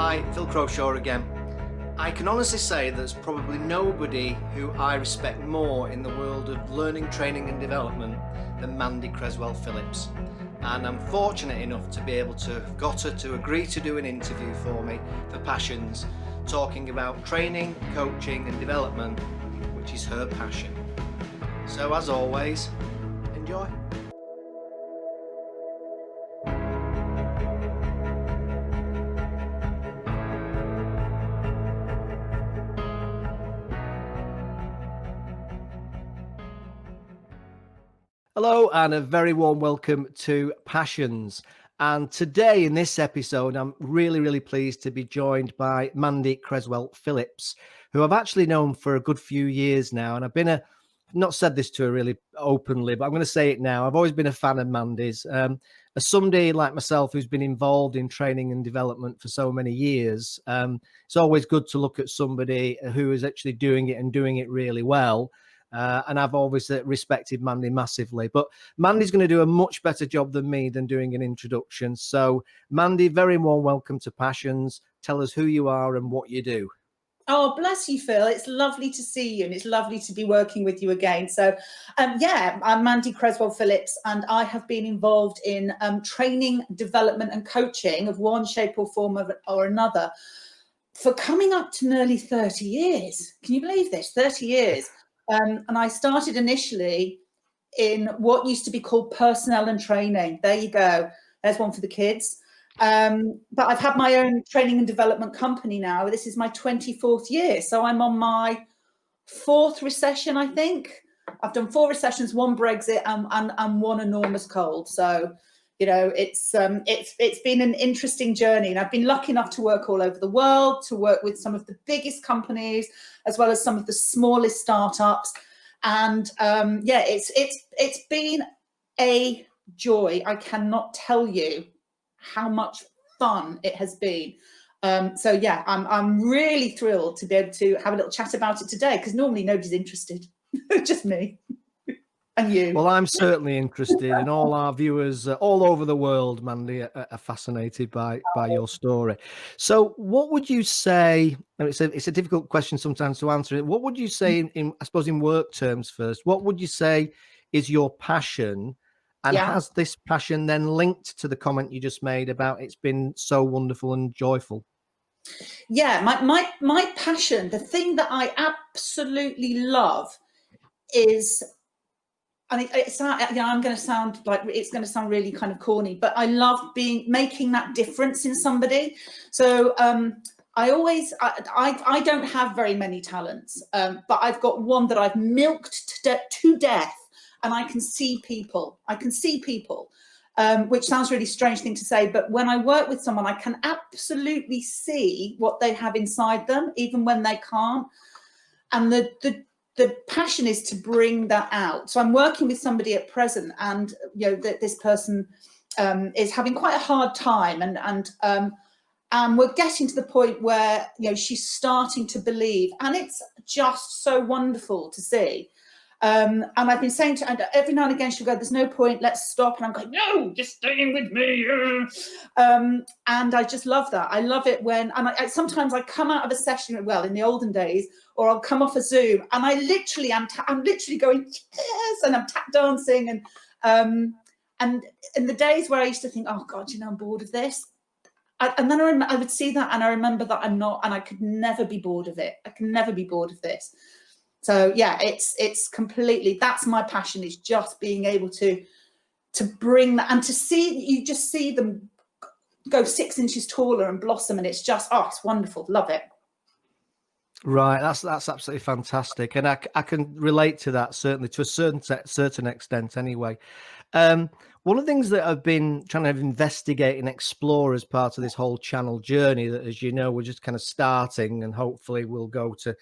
Hi, Phil Crowshaw again. I can honestly say there's probably nobody who I respect more in the world of learning, training and development than Mandy Cresswell Phillips. And I'm fortunate enough to be able to have got her to agree to do an interview for me for Passions, talking about training, coaching and development, which is her passion. So as always, enjoy. Hello and a very warm welcome to Passions. And today in this episode, I'm really pleased to be joined by Mandy Cresswell Phillips, who I've actually known for a good few years now. And I've not said this to her really openly, but I'm going to say it now. I've always been a fan of Mandy's. As somebody like myself who's been involved in training and development for so many years, it's always good to look at somebody who is actually doing it and doing it really well. And I've always respected Mandy massively. But Mandy's going to do a much better job than me than doing an introduction. So, Mandy, very warm welcome to Passions. Tell us who you are and what you do. Oh, bless you, Phil. It's lovely to see you and it's lovely to be working with you again. So, I'm Mandy Cresswell Phillips and I have been involved in training, development and coaching of one shape or form or another for coming up to nearly 30 years. Can you believe this? 30 years. And I started initially in what used to be called personnel and training. There you go. There's one for the kids. But I've had my own training and development company now. This is my 24th year. So I'm on my fourth recession, I think. I've done 4 recessions, 1 Brexit and 1 enormous cold. So, you know, it's been an interesting journey. And I've been lucky enough to work all over the world, to work with some of the biggest companies, as well as some of the smallest startups. And it's been a joy. I cannot tell you how much fun it has been. I'm really thrilled to be able to have a little chat about it today, because normally nobody's interested, just me and you. Well, I'm certainly interested, and all our viewers all over the world, Mandy, are fascinated by your story. So what would you say, and it's a difficult question sometimes to answer it, what would you say in I suppose in work terms first, what would you say is your passion? And has this passion then linked to the comment you just made about it's been so wonderful and joyful? Yeah, my passion, the thing that I absolutely love is, and I'm going to sound like it's going to sound really kind of corny, but I love making that difference in somebody. So I don't have very many talents, but I've got one that I've milked to death. And I can see people. Which sounds a really strange thing to say, but when I work with someone, I can absolutely see what they have inside them, even when they can't. And the passion is to bring that out. So I'm working with somebody at present, and this person is having quite a hard time, and we're getting to the point where she's starting to believe, and it's just so wonderful to see. And I've been saying to her, and every now and again she'll go, "There's no point, let's stop." And I'm going, "No, just staying with me." And I just love that. I love it when, and sometimes I come out of a session, well, in the olden days, or I'll come off a Zoom, and I'm literally going, yes, and I'm tap dancing, and in the days where I used to think, "Oh God, I'm bored of this," and then I would see that, and I remember that I'm not, and I could never be bored of it. I can never be bored of this. So yeah, it's completely, that's my passion, is just being able to bring that, and to see them go 6 inches taller and blossom, and it's just, it's wonderful. Love it. Right, that's absolutely fantastic, and I can relate to that, certainly to a certain extent anyway. One of the things that I've been trying to investigate and explore as part of this whole channel journey, that, as you know, we're just kind of starting, and hopefully we'll go to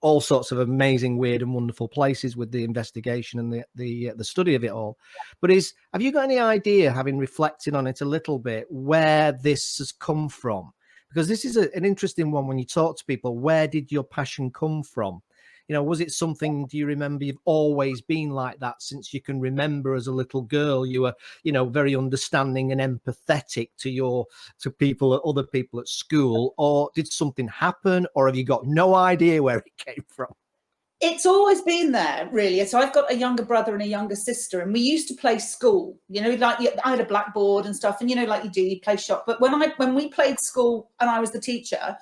all sorts of amazing, weird and wonderful places with the investigation and the study of it all. But have you got any idea, having reflected on it a little bit, where this has come from? Because this is an interesting one when you talk to people. Where did your passion come from? Was it something, do you remember you've always been like that since you can remember as a little girl? You were, very understanding and empathetic to people, other people at school, or did something happen, or have you got no idea where it came from? It's always been there, really. So I've got a younger brother and a younger sister, and we used to play school, like I had a blackboard and stuff, and like you play shop. But when we played school and I was the teacher,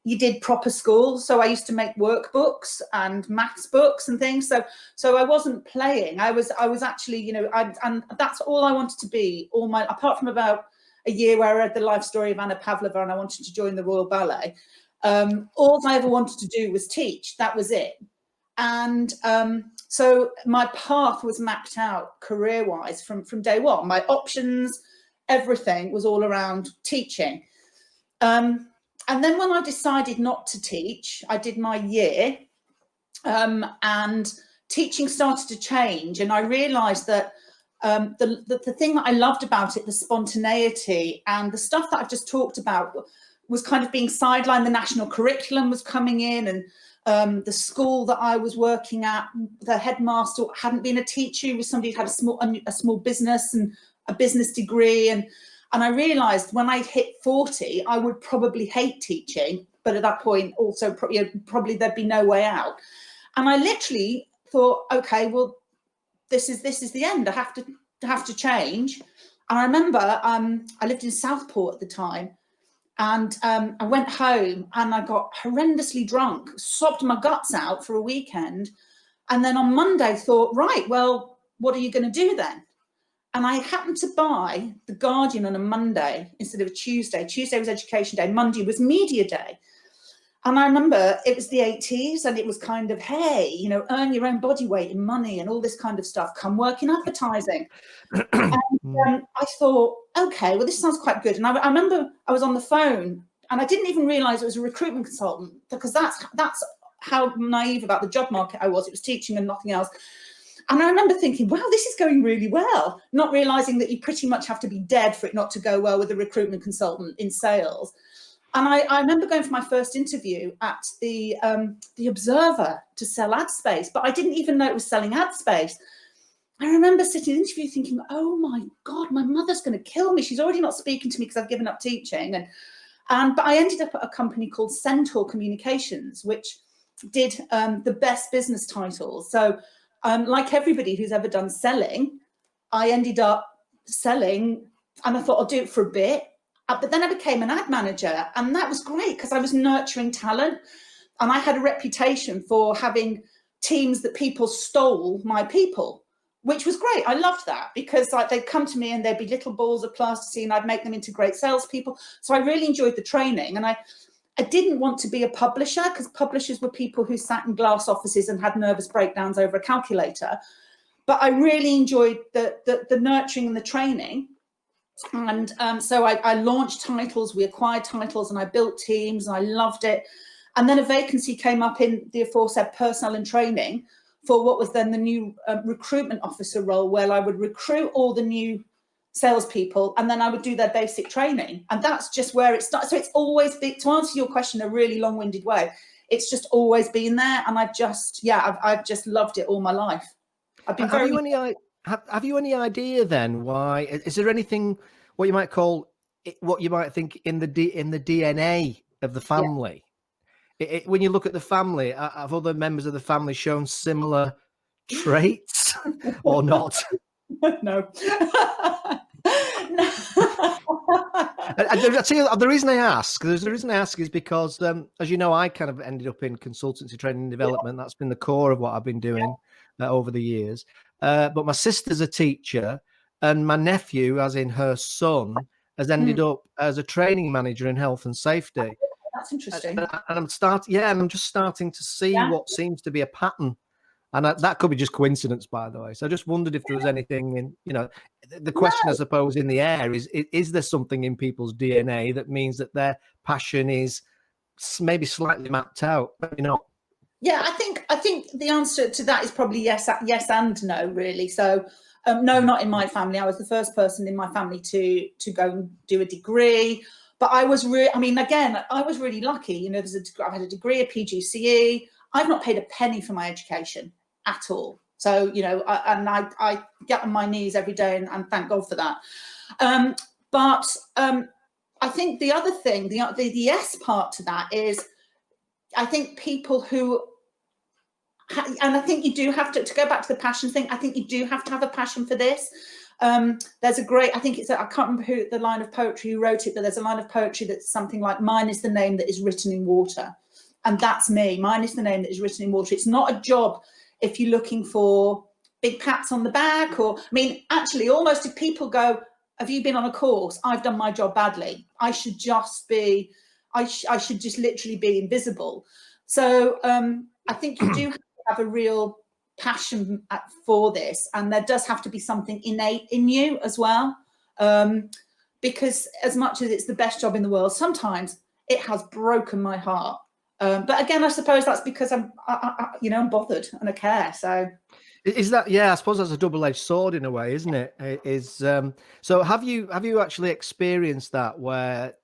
you did proper school. So I used to make workbooks and maths books and things. So I wasn't playing. I was actually, and that's all I wanted to be. Apart from about a year where I read the life story of Anna Pavlova and I wanted to join the Royal Ballet. All I ever wanted to do was teach. That was it. And so my path was mapped out career-wise from day one. My options, everything was all around teaching. And then when I decided not to teach, I did my year, and teaching started to change. And I realised that the thing that I loved about it, the spontaneity and the stuff that I've just talked about, was kind of being sidelined. The national curriculum was coming in, and the school that I was working at, the headmaster hadn't been a teacher. He was somebody who had a small business and a business degree. And I realised when I hit 40, I would probably hate teaching. But at that point, also probably there'd be no way out. And I literally thought, okay, well, this is the end. I have to change. And I remember I lived in Southport at the time. And I went home and I got horrendously drunk, sobbed my guts out for a weekend. And then on Monday thought, right, well, what are you going to do then? And I happened to buy The Guardian on a Monday instead of a Tuesday. Tuesday was education day. Monday was media day. And I remember it was the 80s and it was kind of, hey, earn your own body weight in money and all this kind of stuff. Come work in advertising. And I thought, okay, well, this sounds quite good. And I remember I was on the phone and I didn't even realize it was a recruitment consultant, because that's how naive about the job market I was. It was teaching and nothing else. And I remember thinking, wow, this is going really well, not realizing that you pretty much have to be dead for it not to go well with a recruitment consultant in sales. And I remember going for my first interview at the Observer to sell ad space, but I didn't even know it was selling ad space. I remember sitting in the interview thinking, oh my God, my mother's going to kill me. She's already not speaking to me because I've given up teaching. But I ended up at a company called Centaur Communications, which did the best business titles. So like everybody who's ever done selling, I ended up selling, and I thought I'll do it for a bit. But then I became an ad manager, and that was great because I was nurturing talent, and I had a reputation for having teams that people stole my people, which was great. I loved that because they'd come to me and there'd be little balls of plasticine, and I'd make them into great salespeople. So I really enjoyed the training, and I didn't want to be a publisher because publishers were people who sat in glass offices and had nervous breakdowns over a calculator. But I really enjoyed the nurturing and the training. And so I launched titles, we acquired titles, and I built teams, and I loved it. And then a vacancy came up in the aforesaid personnel and training for what was then the new recruitment officer role, where I would recruit all the new salespeople and then I would do their basic training. And that's just where it starts. So it's always been, to answer your question in a really long-winded way, it's just always been there. And I've just loved it all my life. I've been very... Have you any idea then why? Is there anything what you might call what you might think in the DNA of the family? Yeah. When you look at the family, have other members of the family shown similar traits or not? No. The reason I ask is because, as you know, I kind of ended up in consultancy training and development. That's been the core of what I've been doing over the years. But my sister's a teacher, and my nephew, as in her son, has ended up as a training manager in health and safety. That's interesting. And I'm just starting to see what seems to be a pattern. And that could be just coincidence, by the way. So I just wondered if there was anything in, the question, I suppose, in the air is there something in people's DNA that means that their passion is maybe slightly mapped out, maybe not? Yeah, I think the answer to that is probably yes and no, really. So no, not in my family. I was the first person in my family to go and do a degree. But I was I was really lucky. I had a degree, a PGCE. I've not paid a penny for my education at all. So, you know, I get on my knees every day and thank God for that. But I think the other thing, the yes part to that is, I think people who, and I think you do have to go back to the passion thing. I think you do have to have a passion for this. There's a great, I think it's, I can't remember who the line of poetry who wrote it, but there's a line of poetry that's something like, mine is the name that is written in water. And that's me. Mine is the name that is written in water. It's not a job if you're looking for big pats on the back, or, I mean, actually, almost if people go, have you been on a course? I've done my job badly. I should just be, I should just literally be invisible. So I think you do have a real passion for this, and there does have to be something innate in you as well, because as much as it's the best job in the world, sometimes it has broken my heart. But again, I suppose that's because I'm bothered and I care. So is that, yeah, I suppose that's a double-edged sword in a way, isn't it? So have you actually experienced that where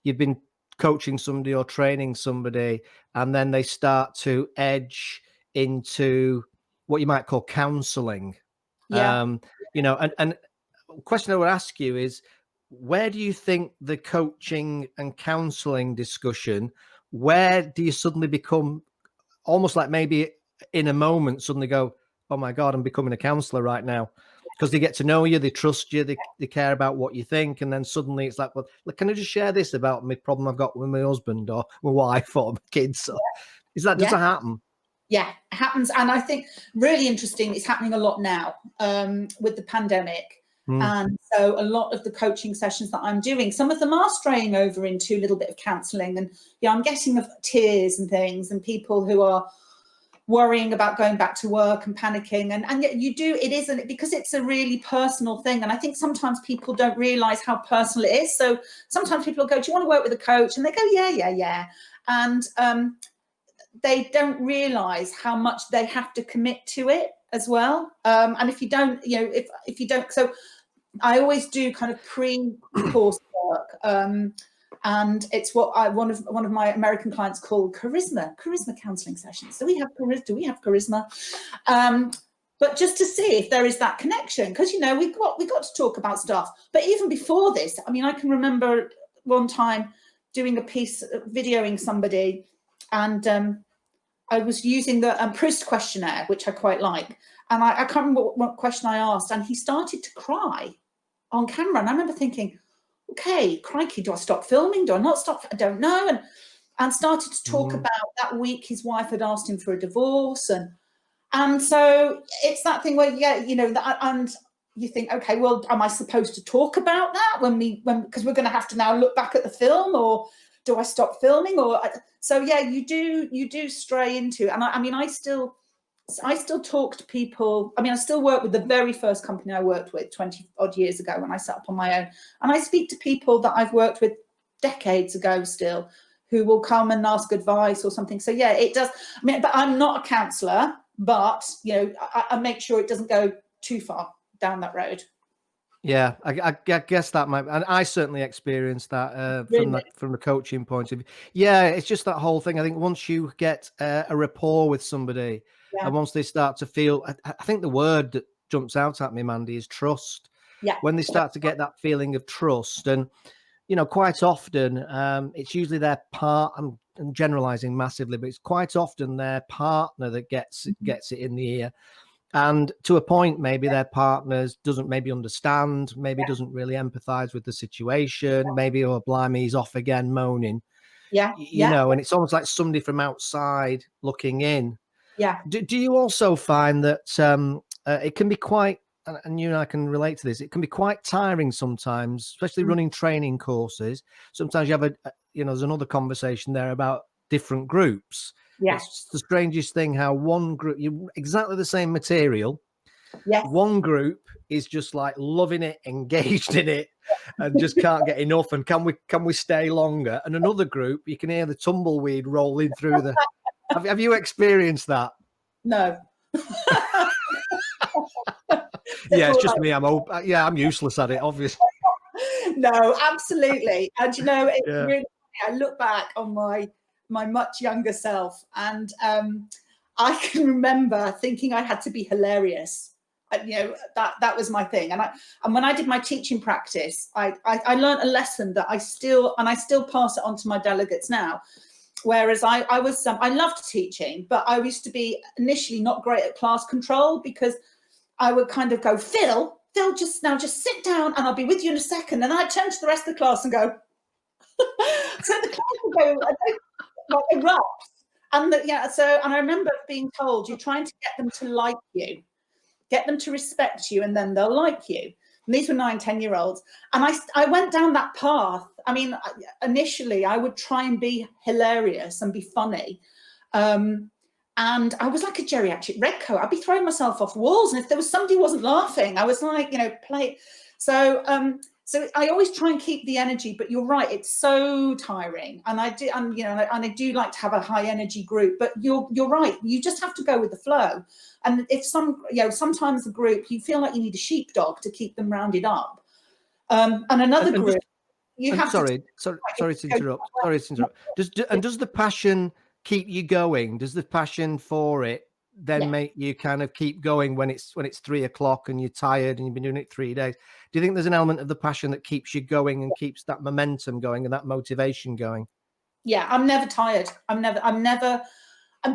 you've been coaching somebody or training somebody, and then they start to edge into what you might call counselling? yeah. You know, and question I would ask you is, where do you think the coaching and counselling discussion, where do you suddenly become almost like maybe in a moment suddenly go, oh my God, I'm becoming a counsellor right now? Because they get to know you, they trust you, they care about what you think. And then suddenly it's like, well, can I just share this about my problem I've got with my husband or my wife or my kids? So, does that happen? Yeah, it happens. And I think really interesting, it's happening a lot now with the pandemic. And so a lot of the coaching sessions that I'm doing, some of them are straying over into a little bit of counselling. And yeah, I'm getting of tears and things, and people who are worrying about going back to work and panicking. And yet you do, it isn't, because it's a really personal thing. And I think sometimes people don't realise how personal it is. So sometimes people go, do you want to work with a coach? And they go, yeah. And they don't realise how much they have to commit to it as well. And if you don't, if you don't, so I always do kind of pre-course work, and it's what one of my American clients called charisma counselling sessions. Do we have charisma? But just to see if there is that connection, because we got to talk about stuff. But even before this, I mean, I can remember one time doing a piece, videoing somebody, and I was using the Proust questionnaire, which I quite like. And I can't remember what question I asked, and he started to cry on camera. And I remember thinking, okay, crikey, do I stop filming? Do I not stop? I don't know. And started to talk about that week his wife had asked him for a divorce. And so it's that thing where, and you think, okay, well, am I supposed to talk about that because we're going to have to now look back at the film, or do I stop filming? So yeah, you do stray into, and I mean, I still talk to people. I mean, I still work with the very first company I worked with 20 odd years ago when I set up on my own. And I speak to people that I've worked with decades ago still, who will come and ask advice or something. So yeah, it does. I mean, but I'm not a counsellor, but I make sure it doesn't go too far down that road. Yeah, I guess that might, and I certainly experienced that from the coaching point of view. Yeah, it's just that whole thing. I think once you get a rapport with somebody, and once they start to feel, I think the word that jumps out at me, Mandy, is trust. Yeah. When they start to get that feeling of trust, and quite often it's usually their part. I'm generalizing massively, but it's quite often their partner that gets it in the ear. And to a point, maybe their partners doesn't maybe understand, maybe doesn't really empathize with the situation, maybe, oh, blimey, he's off again moaning. Yeah. And it's almost like somebody from outside looking in. Yeah. Do you also find that it can be quite, and you and I can relate to this, it can be quite tiring sometimes, especially running training courses. Sometimes you have there's another conversation there about different groups. Yeah. It's the strangest thing how one group, exactly the same material. Yes. One group is just like loving it, engaged in it, and just can't get enough. And can we stay longer? And another group, you can hear the tumbleweed rolling through the. Have you experienced that? No. Yeah, it's just me. I'm useless at it, obviously. No, absolutely. And really, I look back on my my much younger self. And I can remember thinking I had to be hilarious. That was my thing. And when I did my teaching practice, I learned a lesson that I still pass it on to my delegates now. Whereas I loved teaching, but I used to be initially not great at class control, because I would kind of go, Phil, just sit down and I'll be with you in a second. And I'd turn to the rest of the class and go, so the class would go, like, erupt. And I remember being told, you're trying to get them to like you, get them to respect you, and then they'll like you. And these were 9-10-year-olds. And I went down that path. I mean, initially I would try and be hilarious and be funny. And I was like a geriatric redcoat. I'd be throwing myself off walls. And if there was somebody who wasn't laughing, I was like, play. So I always try and keep the energy, but you're right, it's so tiring. And I do like to have a high energy group, but you're right. You just have to go with the flow. And if sometimes the group, you feel like you need a sheepdog to keep them rounded up. And another group, sorry to interrupt. Does the passion keep you going? Does the passion for it then make you kind of keep going when it's 3 o'clock and you're tired and you've been doing it 3 days? Do you think there's an element of the passion that keeps you going and keeps that momentum going and that motivation going? Yeah, I'm never tired. I'm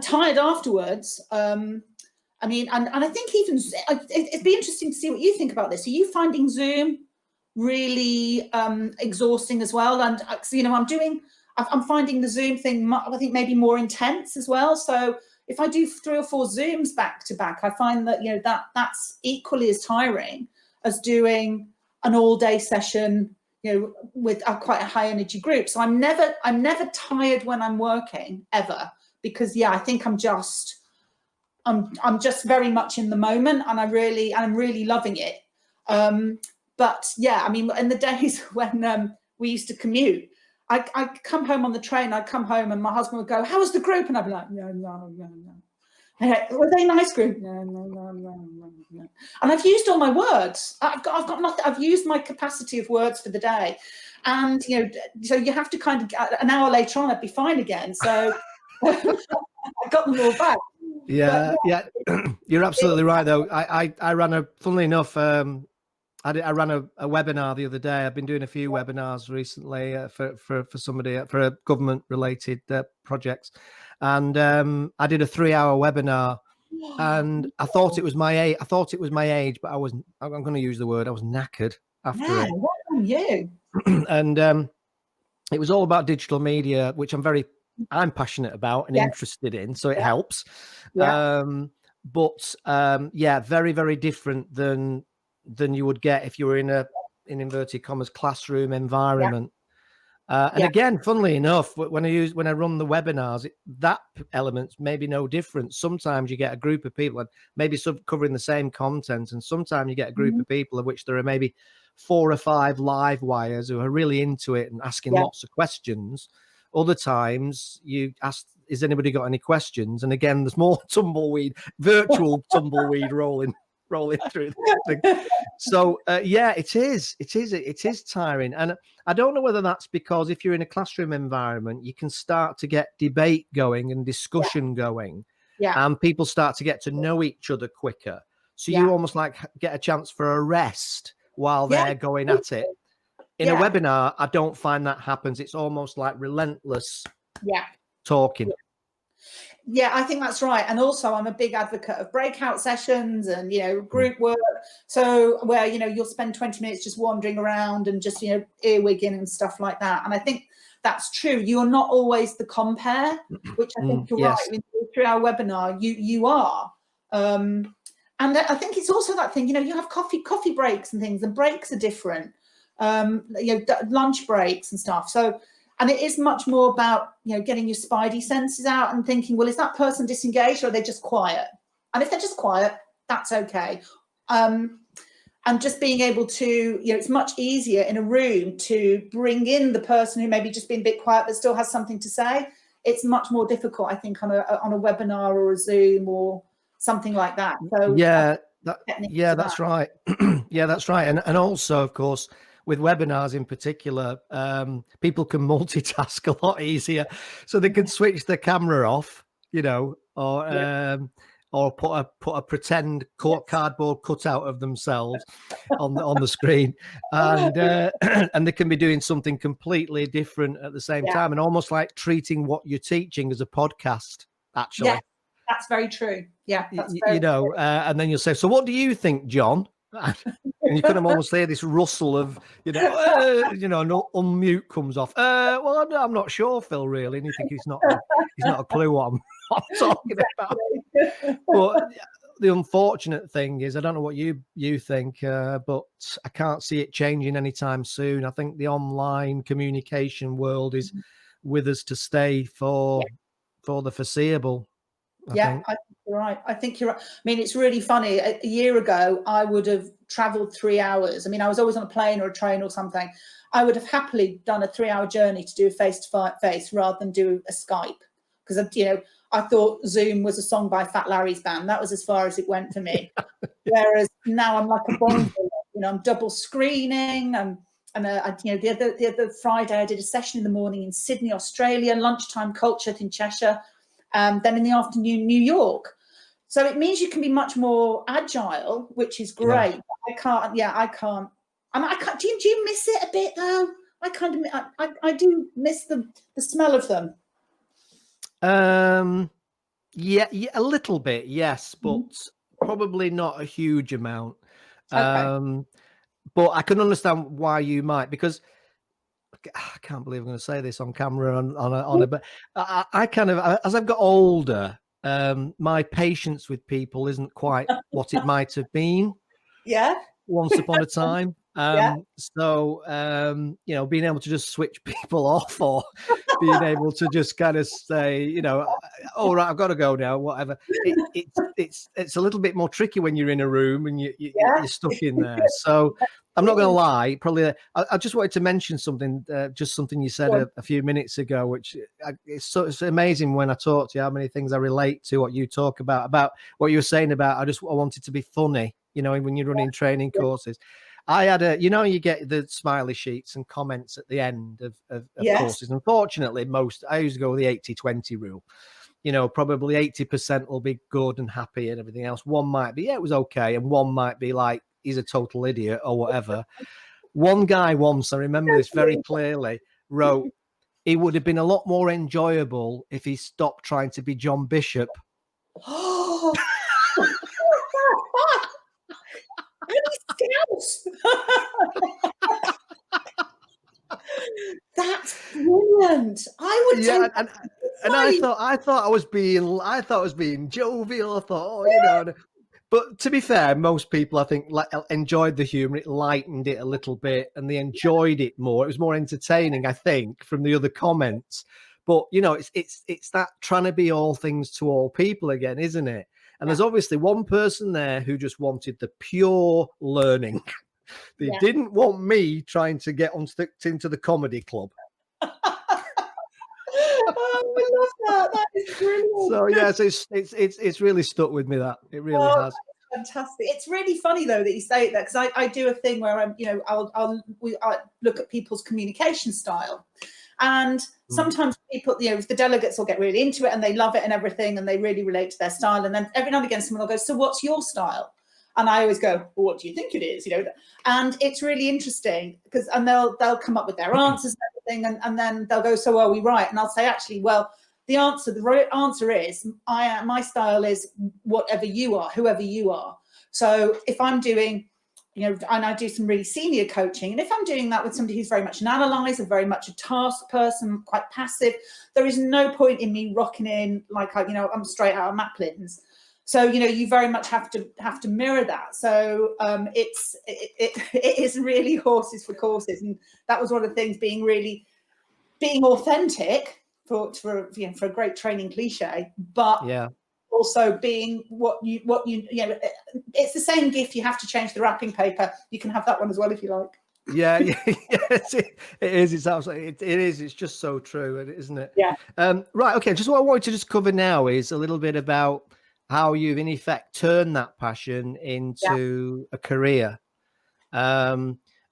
tired afterwards. I mean, and I think even it'd be interesting to see what you think about this. Are you finding Zoom really exhausting as well? And I'm finding the Zoom thing, I think, maybe more intense as well. So if I do 3 or 4 Zooms back to back, I find that that's equally as tiring as doing an all-day session, with quite a high energy group. So I'm never tired when I'm working, ever, because I think I'm just very much in the moment, and I'm really loving it. But I mean, in the days when we used to commute, I'd come home on the train, I'd come home and my husband would go, "How was the group?" And I'd be like, no. Were they nice group? No. And I've used all my words. I've got nothing. I've used my capacity of words for the day. And, so you have to kind of, an hour later on, I'd be fine again. So I got them all back. Yeah. You're absolutely right, though. I ran funnily enough, I ran a webinar the other day. I've been doing a few webinars recently for somebody, for a government-related projects, and I did a 3-hour webinar, and I thought it was my age. But I'm going to use the word. I was knackered after it. What on you? And it was all about digital media, which I'm passionate about and interested in, so it helps. Very, very different than you would get if you were in inverted commas classroom environment. And again, funnily enough, when I run the webinars, that element's maybe no different. Sometimes you get a group of people and maybe covering the same content, and sometimes you get a group of people of which there are maybe 4 or 5 live wires who are really into it and asking lots of questions. Other times you ask, "Has anybody got any questions?" And again, there's more virtual tumbleweed rolling through the thing. So it is tiring. And I don't know whether that's because if you're in a classroom environment, you can start to get debate going and discussion going, and people start to get to know each other quicker. So you almost like get a chance for a rest while they're going at it. In a webinar, I don't find that happens. It's almost like relentless talking. Yeah, I think that's right. And also I'm a big advocate of breakout sessions and, group work. So where, you'll spend 20 minutes just wandering around and just, earwigging and stuff like that. And I think that's true. You're not always the compare, which I think you're right. Through our webinar, you are. And I think it's also that thing, you have coffee breaks and things, and breaks are different. Lunch breaks and stuff. So, and it is much more about, getting your spidey senses out and thinking, well, is that person disengaged or are they just quiet? And if they're just quiet, that's okay. And just being able to, it's much easier in a room to bring in the person who maybe just been a bit quiet but still has something to say. It's much more difficult, I think, on a webinar or a Zoom or something like that. So that's right. That's right. And also, of course, with webinars in particular, people can multitask a lot easier, so they can switch the camera off, or put a pretend cardboard cutout of themselves on the screen, and and they can be doing something completely different at the same time, and almost like treating what you're teaching as a podcast, actually. Yeah, that's very true. Yeah, that's very true. And then you'll say, "So what do you think, John?" And you kind of almost hear this rustle of, and unmute comes off. Well, I'm not sure, Phil, really. And you think he's not a clue what I'm talking about. But the unfortunate thing is, I don't know what you think, but I can't see it changing anytime soon. I think the online communication world is with us to stay for the foreseeable. I think you're right. I think you're right. I mean, it's really funny. A year ago, I would have traveled 3 hours. I mean, I was always on a plane or a train or something. I would have happily done a 3-hour journey to do a face-to-face rather than do a Skype, because, I thought Zoom was a song by Fat Larry's band. That was as far as it went for me. Whereas now I'm like a Bond villain. I'm double screening. And the other Friday I did a session in the morning in Sydney, Australia, lunchtime Culture in Cheshire. Then in the afternoon, New York. So it means you can be much more agile, which is great. Yeah. I can't. Do you miss it a bit though? I do miss the smell of them. Yeah, a little bit, yes, but probably not a huge amount. Okay. But I can understand why you might, because I can't believe I'm going to say this on camera but I kind of, as I've got older, my patience with people isn't quite what it might have been. Yeah. Once upon a time. So, being able to just switch people off, or being able to just kind of say, all right, I've got to go now, whatever. It's a little bit more tricky when you're in a room and you're stuck in there. So I'm not going to lie. Probably, I just wanted to mention something, just something you said a few minutes ago, which it's amazing when I talk to you, how many things I relate to what you talk about what you were saying about, I wanted to be funny, when you're running training courses. I had you get the smiley sheets and comments at the end of courses. Unfortunately, I used to go with the 80-20 rule. Probably 80% will be good and happy and everything else. One might be, it was okay. And one might be like, he's a total idiot or whatever. One guy once, I remember this very clearly, wrote, it would have been a lot more enjoyable if he stopped trying to be John Bishop. That's brilliant. I would take and I thought I was being jovial. I thought, but to be fair, most people I think enjoyed the humor. It lightened it a little bit, and they enjoyed it more. It was more entertaining, I think, from the other comments. But it's that trying to be all things to all people again, isn't it? And there's obviously one person there who just wanted the pure learning. They didn't want me trying to get into the comedy club. Oh, I love that. That is brilliant. So yes, it's really stuck with me. That it really has. Fantastic. It's really funny though that you say that, because I do a thing where I'll look at people's communication style. And sometimes people, the delegates will get really into it and they love it and everything, and they really relate to their style. And then every now and again, someone will go, "So what's your style?" And I always go, "Well, what do you think it is?" And it's really interesting and they'll come up with their answers and everything, and then they'll go, "So are we right?" And I'll say, actually, well, the right answer is my style is whatever you are, whoever you are. So if I'm doing, and I do some really senior coaching, and if I'm doing that with somebody who's very much an analyzer, very much a task person, quite passive, there is no point in me rocking in like I'm straight out of Maplin's. So you very much have to mirror that. So it is really horses for courses, and that was one of the things, being authentic for a great training cliche, but also being what you it's the same gift. You have to change the wrapping paper. You can have that one as well if you like. Yes, it is. It's absolutely it is. It's just so true, isn't it? Yeah. Right. Okay. Just what I wanted to just cover now is a little bit about how you've in effect turned that passion into a career.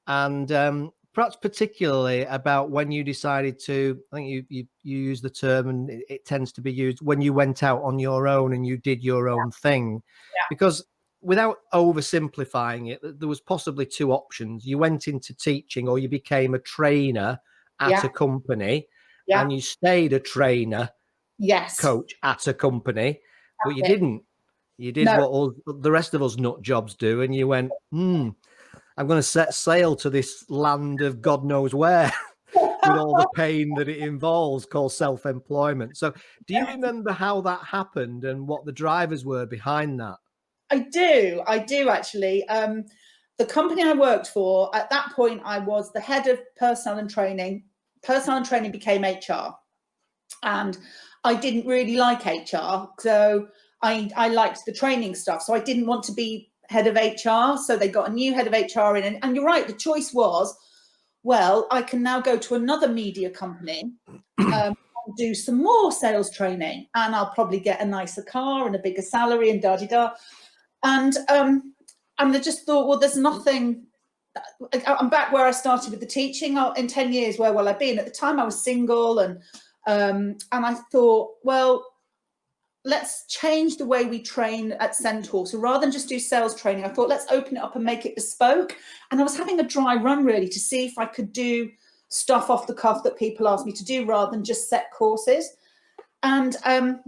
and perhaps particularly about when you decided to, I think you use the term, and it tends to be used when you went out on your own and you did your own thing. Because without oversimplifying it, there was possibly two options. You went into teaching, or you became a trainer at a company, and you stayed a trainer, coach at a company, but you didn't. You did what all the rest of us nut jobs do, and you went, I'm going to set sail to this land of God knows where with all the pain that it involves, called self-employment. So do you remember how that happened and what the drivers were behind that? I do actually. The company I worked for, at that point, I was the head of personnel and training. Personnel and training became HR. And I didn't really like HR. So I liked the training stuff. So I didn't want to be head of HR. So they got a new head of HR in. And you're right, the choice was, well, I can now go to another media company, and do some more sales training, and I'll probably get a nicer car and a bigger salary and da-di-da. And I just thought, well, there's nothing. I'm back where I started with the teaching. In 10 years, where will I be? And at the time I was single, and I thought, well, let's change the way we train at Centaur. So rather than just do sales training, I thought, let's open it up and make it bespoke. And I was having a dry run really to see if I could do stuff off the cuff that people asked me to do rather than just set courses. And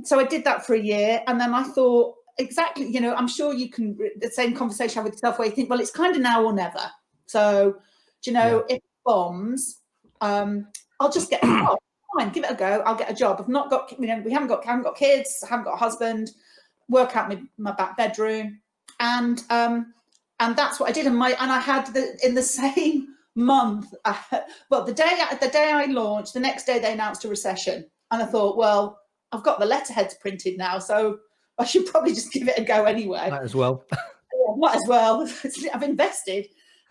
so I did that for a year. And then I thought, exactly, you know, I'm sure you can, the same conversation I have with yourself where you think, well, it's kind of now or never. So, do you know, if it bombs, I'll just get a job. Fine, give it a go. I'll get a job. I've not got, you know, I haven't got kids, I haven't got a husband, work out my back bedroom. And that's what I did. And I had in the same month, well, the day I launched, the next day they announced a recession. And I thought, well, I've got the letterheads printed now, so I should probably just give it a go anyway. Might as well. Might as well. I've invested.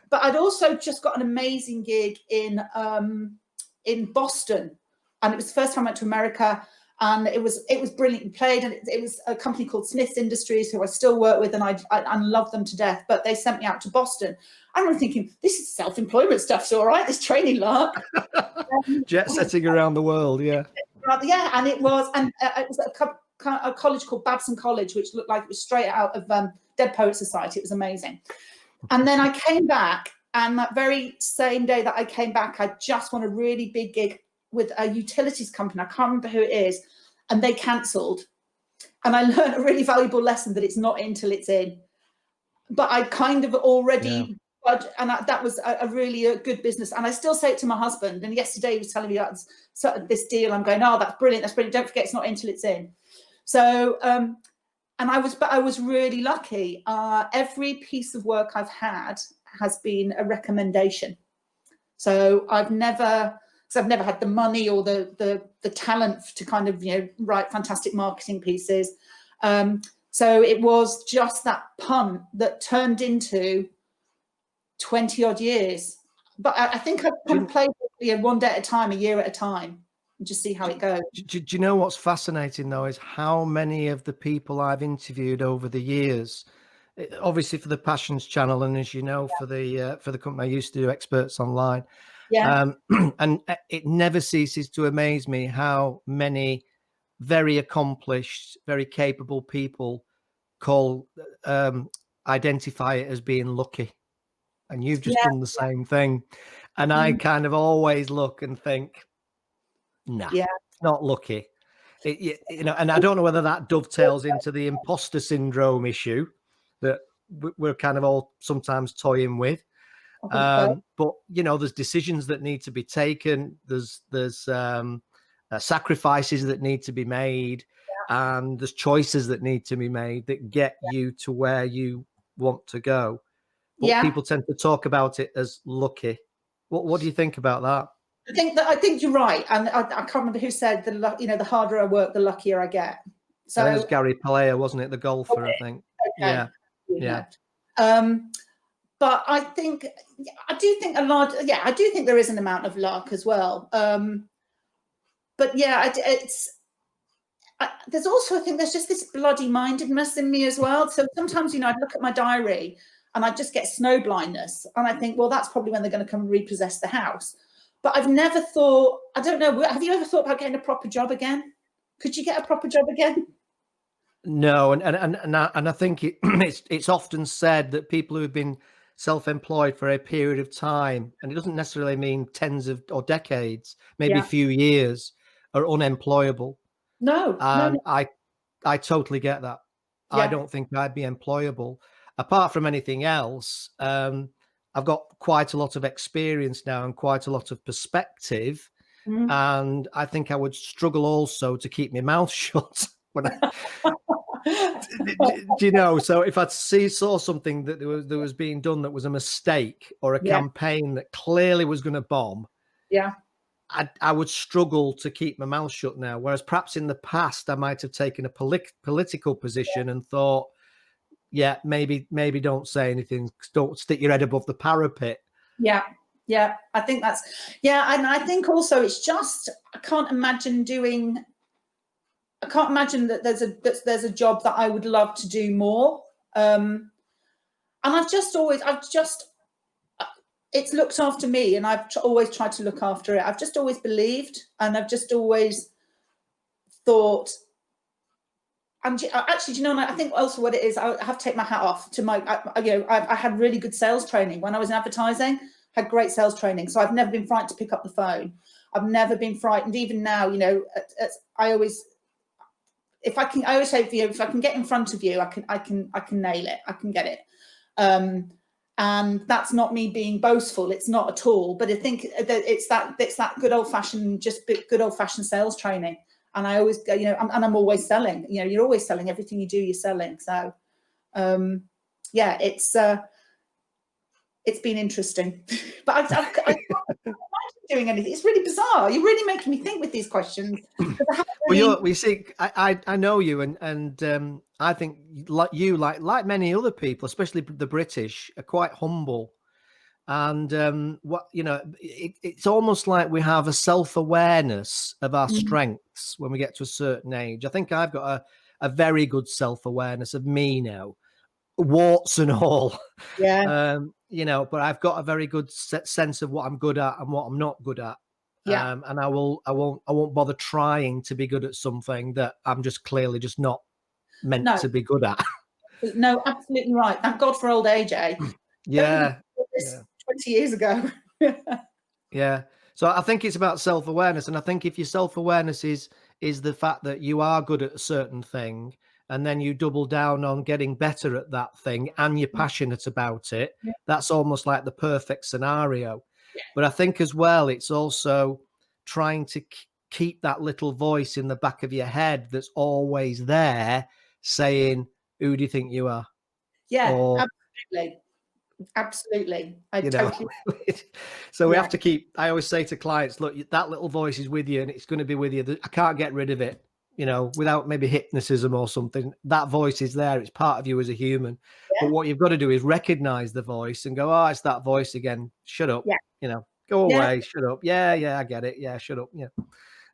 But I'd also just got an amazing gig in Boston. And it was the first time I went to America, and it was brilliantly played. And it was a company called Smith's Industries, who I still work with, and I love them to death. But they sent me out to Boston. I remember thinking, this is self-employment stuff's all right, this training lark. Jet setting around the world, yeah. Yeah, and it was a college called Babson College, which looked like it was straight out of Dead Poets Society. It was amazing. And then I came back, and that very same day that I came back, I just won a really big gig with a utilities company. I can't remember who it is, and they cancelled. And I learned a really valuable lesson, that it's not in till it's in. But I kind of already, and that was a really good business. And I still say it to my husband. And yesterday he was telling me that this deal. I'm going, oh, that's brilliant. That's brilliant. Don't forget, it's not in till it's in. So, and I was really lucky. Every piece of work I've had has been a recommendation. So I've never had the money or the talent to kind of, you know, write fantastic marketing pieces. So it was just that punt that turned into 20 odd years. But I think I've kind of played one day at a time, a year at a time, and just see how it goes. Do you know what's fascinating though is how many of the people I've interviewed over the years, obviously for the Passions channel, and as you know, for the company I used to do, Experts Online. And it never ceases to amaze me how many very accomplished, very capable people identify it as being lucky. And you've just done the same thing. And I kind of always look and think, nah, it's not lucky. You know, and I don't know whether that dovetails into the imposter syndrome issue that we're kind of all sometimes toying with. But you know, there's decisions that need to be taken. There's sacrifices that need to be made, and there's choices that need to be made that get you to where you want to go. But people tend to talk about it as lucky. What do you think about that? I think you're right, and I can't remember who said the harder I work, the luckier I get. So it was Gary Player, wasn't it, the golfer? I think. Okay. Yeah. But I do think there is an amount of luck as well. But yeah, there's also, I think there's just this bloody mindedness in me as well. So sometimes, you know, I'd look at my diary and I just get snow blindness. And I think, well, that's probably when they're going to come and repossess the house. But I've never thought, I don't know, have you ever thought about getting a proper job again? Could you get a proper job again? No, and I think it's often said that people who have been self-employed for a period of time, and it doesn't necessarily mean tens of or decades, maybe a few years, are unemployable. No. I totally get that. Yeah. I don't think I'd be employable. Apart from anything else, I've got quite a lot of experience now and quite a lot of perspective. And I think I would struggle also to keep my mouth shut when do you know? So if I saw something that there was being done that was a mistake, or a campaign that clearly was going to bomb, I would struggle to keep my mouth shut now. Whereas perhaps in the past I might have taken a political position and thought, yeah, maybe don't say anything, don't stick your head above the parapet. Yeah, I think that's, and I think also it's just, I can't imagine that there's a job that I would love to do more. And it's looked after me, and I've always tried to look after it. I've just always believed, and I've just always thought, and actually, you know, I think also what it is, I have to take my hat off to I had really good sales training when I was in advertising. Had great sales training, so I've never been frightened to pick up the phone. I've never been frightened, even now. You know, I always say, if I can get in front of you, I can nail it. I can get it. And that's not me being boastful. It's not at all. But I think that it's that good old fashioned sales training. And I always go, you know, and I'm always selling. You know, you're always selling. Everything you do, you're selling. So, it's been interesting, but I can't imagine doing anything. It's really bizarre. You're really making me think with these questions. Well, see, I know you, and I think like many other people, especially the British, are quite humble, and it's almost like we have a self-awareness of our strengths when we get to a certain age. I think I've got a very good self-awareness of me now, warts and all. But I've got a very good sense of what I'm good at and what I'm not good at. And I won't bother trying to be good at something that I'm just clearly just not meant to be good at. No, absolutely right. Thank God for old age, eh? 20 years ago. Yeah. So I think it's about self-awareness, and I think if your self-awareness is the fact that you are good at a certain thing, and then you double down on getting better at that thing, and you're passionate about it, that's almost like the perfect scenario. But I think as well, it's also trying to keep that little voice in the back of your head that's always there saying, who do you think you are? Absolutely. So we have to keep, I always say to clients, look, that little voice is with you, and it's going to be with you. I can't get rid of it. You know, without maybe hypnotism or something, that voice is there. It's part of you as a human. But what you've got to do is recognize the voice and go, oh, it's that voice again. Shut up. You know, go away. Shut up. Yeah, I get it. Yeah, shut up. Yeah.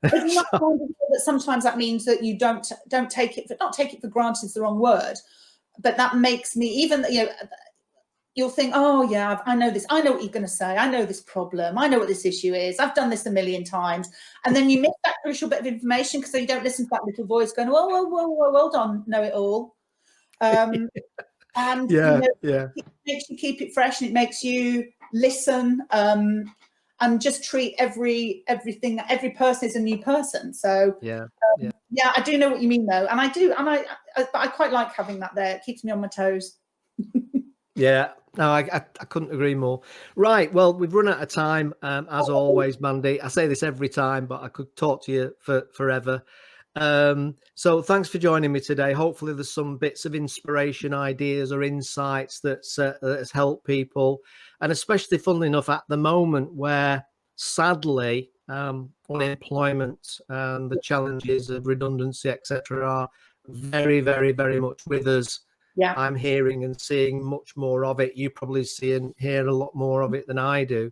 That sometimes that means that you don't take it for granted is the wrong word, but that makes me, even, you know, you'll think, oh yeah, I know this. I know what you're going to say. I know this problem. I know what this issue is. I've done this a million times. And then you miss that crucial bit of information because you don't listen to that little voice going, well done, know it all. And it makes you keep it fresh, and it makes you listen and just treat every person as a new person. So I do know what you mean though, and I quite like having that there. It keeps me on my toes. Yeah, no, I couldn't agree more. Right, well, we've run out of time, as always, Mandy. I say this every time, but I could talk to you for forever. So thanks for joining me today. Hopefully there's some bits of inspiration, ideas or insights that's helped people, and especially, funnily enough, at the moment where sadly unemployment and the challenges of redundancy, etc., are very, very, very much with us. I'm hearing and seeing much more of it. You probably see and hear a lot more of it than I do,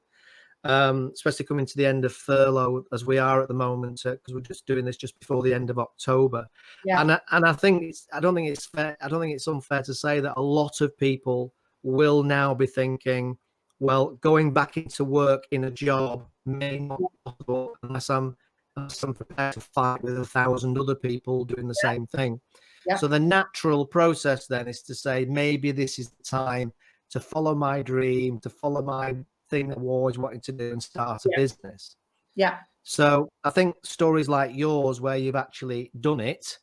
especially coming to the end of furlough as we are at the moment, because we're just doing this just before the end of October. And I think I don't think it's fair. I don't think it's unfair to say that a lot of people will now be thinking, well, going back into work in a job may not be possible unless I'm prepared to fight with 1,000 other people doing the same thing. Yeah. So the natural process then is to say, maybe this is the time to follow my dream, to follow my thing that I've always wanted to do and start a business. Yeah. So I think stories like yours, where you've actually done it,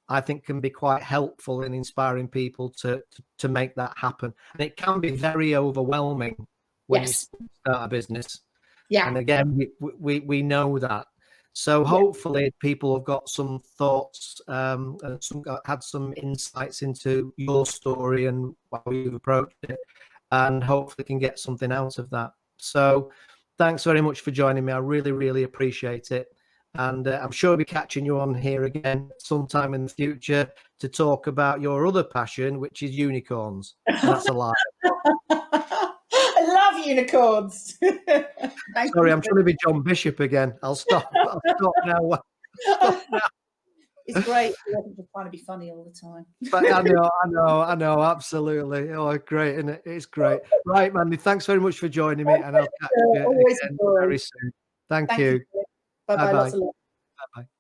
I think can be quite helpful in inspiring people to make that happen. And it can be very overwhelming when you start a business. Yeah. And again, we know that. So hopefully people have got some thoughts and had some insights into your story and how you've approached it, and hopefully can get something out of that. So thanks very much for joining me. I really, really appreciate it. And I'm sure I'll be catching you on here again sometime in the future to talk about your other passion, which is unicorns. And that's a lie. I love unicorns. Sorry, I'm trying to be John Bishop again. I'll stop now. Stop now. It's great. I wasn't just trying to be funny all the time. But I know, absolutely. Oh, great, isn't it? It's great. Right, Mandy, thanks very much for joining me, and I'll catch you again very soon. Thank you. Bye-bye. Bye-bye. Lots of love. Bye-bye.